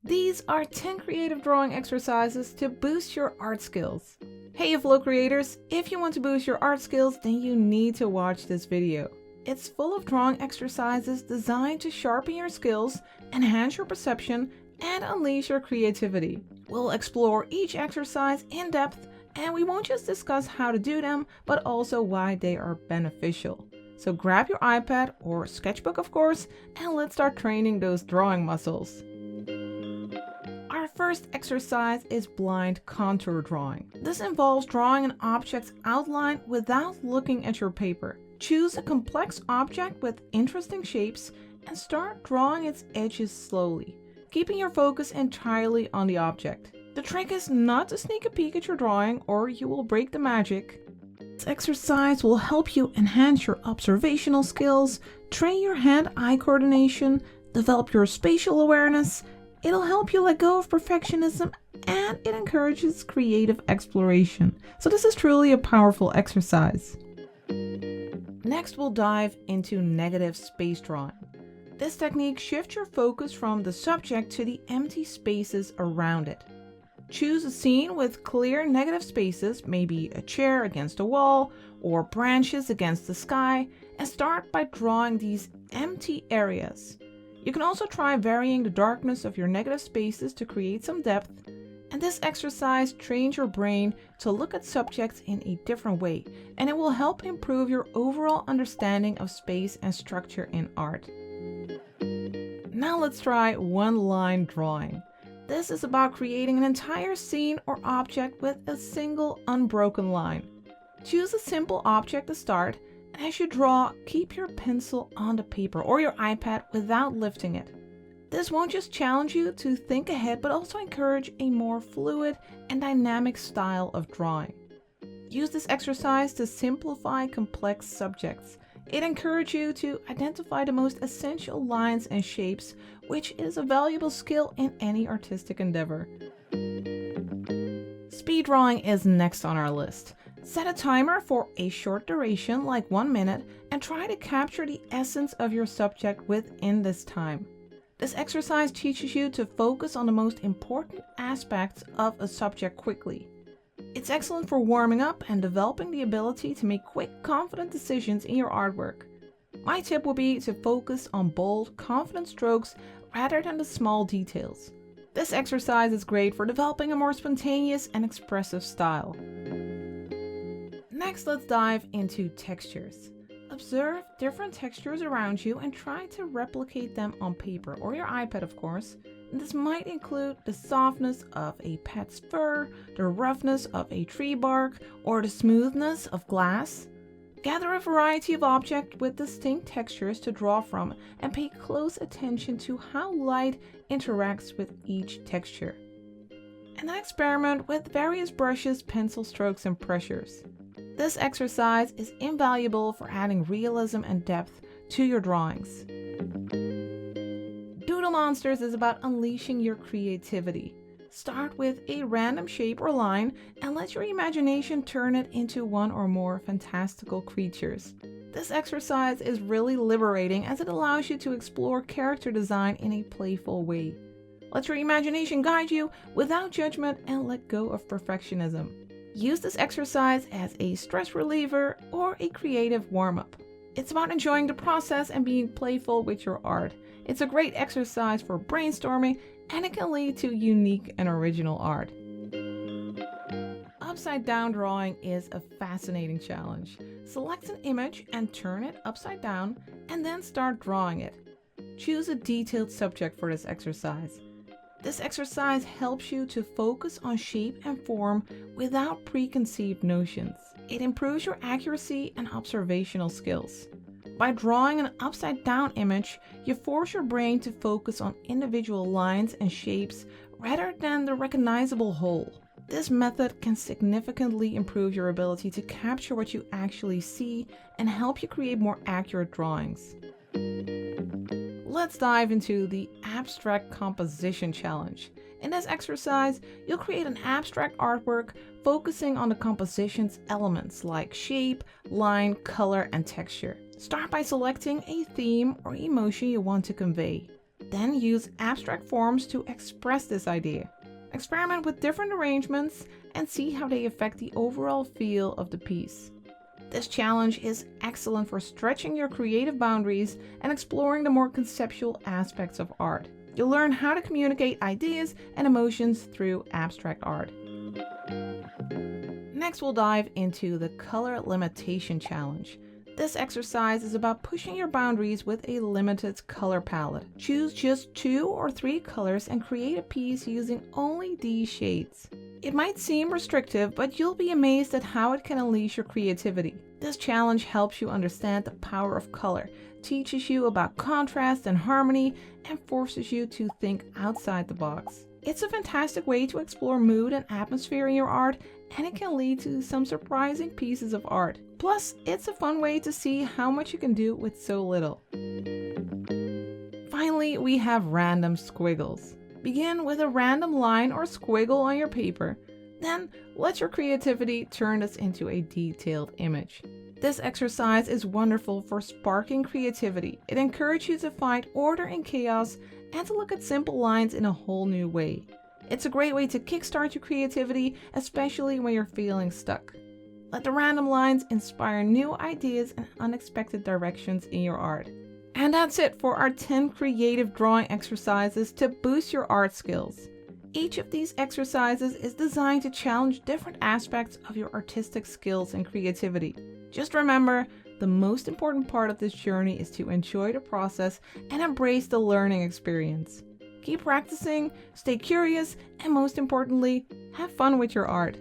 These are 10 creative drawing exercises to boost your art skills. Hey fellow creators, if you want to boost your art skills, then you need to watch this video. It's full of drawing exercises designed to sharpen your skills, enhance your perception, and unleash your creativity. We'll explore each exercise in depth, and we won't just discuss how to do them, but also why they are beneficial. So grab your iPad or sketchbook, of course, and let's start training those drawing muscles. Our first exercise is blind contour drawing. This involves drawing an object's outline without looking at your paper. Choose a complex object with interesting shapes and start drawing its edges slowly, keeping your focus entirely on the object. The trick is not to sneak a peek at your drawing or you will break the magic. This exercise will help you enhance your observational skills, train your hand-eye coordination, develop your spatial awareness. It'll help you let go of perfectionism and it encourages creative exploration. So this is truly a powerful exercise. Next, we'll dive into negative space drawing. This technique shifts your focus from the subject to the empty spaces around it. Choose a scene with clear negative spaces, maybe a chair against a wall or branches against the sky, and start by drawing these empty areas. You can also try varying the darkness of your negative spaces to create some depth, and this exercise trains your brain to look at subjects in a different way, and it will help improve your overall understanding of space and structure in art. Now let's try one-line drawing. This is about creating an entire scene or object with a single unbroken line. Choose a simple object to start, and as you draw, keep your pencil on the paper or your iPad without lifting it. This won't just challenge you to think ahead, but also encourage a more fluid and dynamic style of drawing. Use this exercise to simplify complex subjects. It encourages you to identify the most essential lines and shapes, which is a valuable skill in any artistic endeavor. Speed drawing is next on our list. Set a timer for a short duration, like 1 minute, and try to capture the essence of your subject within this time. This exercise teaches you to focus on the most important aspects of a subject quickly. It's excellent for warming up and developing the ability to make quick, confident decisions in your artwork. My tip would be to focus on bold, confident strokes rather than the small details. This exercise is great for developing a more spontaneous and expressive style. Next, let's dive into textures. Observe different textures around you and try to replicate them on paper or your iPad, of course. This might include the softness of a pet's fur, the roughness of a tree bark, or the smoothness of glass. Gather a variety of objects with distinct textures to draw from and pay close attention to how light interacts with each texture. And then experiment with various brushes, pencil strokes, and pressures. This exercise is invaluable for adding realism and depth to your drawings. Doodle Monsters is about unleashing your creativity. Start with a random shape or line and let your imagination turn it into one or more fantastical creatures. This exercise is really liberating as it allows you to explore character design in a playful way. Let your imagination guide you without judgment and let go of perfectionism. Use this exercise as a stress reliever or a creative warm-up. It's about enjoying the process and being playful with your art. It's a great exercise for brainstorming and it can lead to unique and original art. Upside down drawing is a fascinating challenge. Select an image and turn it upside down and then start drawing it. Choose a detailed subject for this exercise. This exercise helps you to focus on shape and form without preconceived notions. It improves your accuracy and observational skills. By drawing an upside-down image, you force your brain to focus on individual lines and shapes rather than the recognizable whole. This method can significantly improve your ability to capture what you actually see and help you create more accurate drawings. Let's dive into the Abstract Composition Challenge. In this exercise, you'll create an abstract artwork focusing on the composition's elements like shape, line, color, and texture. Start by selecting a theme or emotion you want to convey. Then use abstract forms to express this idea. Experiment with different arrangements and see how they affect the overall feel of the piece. This challenge is excellent for stretching your creative boundaries and exploring the more conceptual aspects of art. You'll learn how to communicate ideas and emotions through abstract art. Next, we'll dive into the color limitation challenge. This exercise is about pushing your boundaries with a limited color palette. Choose just 2 or 3 colors and create a piece using only these shades. It might seem restrictive, but you'll be amazed at how it can unleash your creativity. This challenge helps you understand the power of color, teaches you about contrast and harmony, and forces you to think outside the box. It's a fantastic way to explore mood and atmosphere in your art, and it can lead to some surprising pieces of art. Plus, it's a fun way to see how much you can do with so little. Finally, we have random squiggles. Begin with a random line or squiggle on your paper. Then let your creativity turn this into a detailed image. This exercise is wonderful for sparking creativity. It encourages you to find order in chaos and to look at simple lines in a whole new way. It's a great way to kickstart your creativity, especially when you're feeling stuck. Let the random lines inspire new ideas and unexpected directions in your art. And that's it for our 10 creative drawing exercises to boost your art skills. Each of these exercises is designed to challenge different aspects of your artistic skills and creativity. Just remember, the most important part of this journey is to enjoy the process and embrace the learning experience. Keep practicing, stay curious, and most importantly, have fun with your art.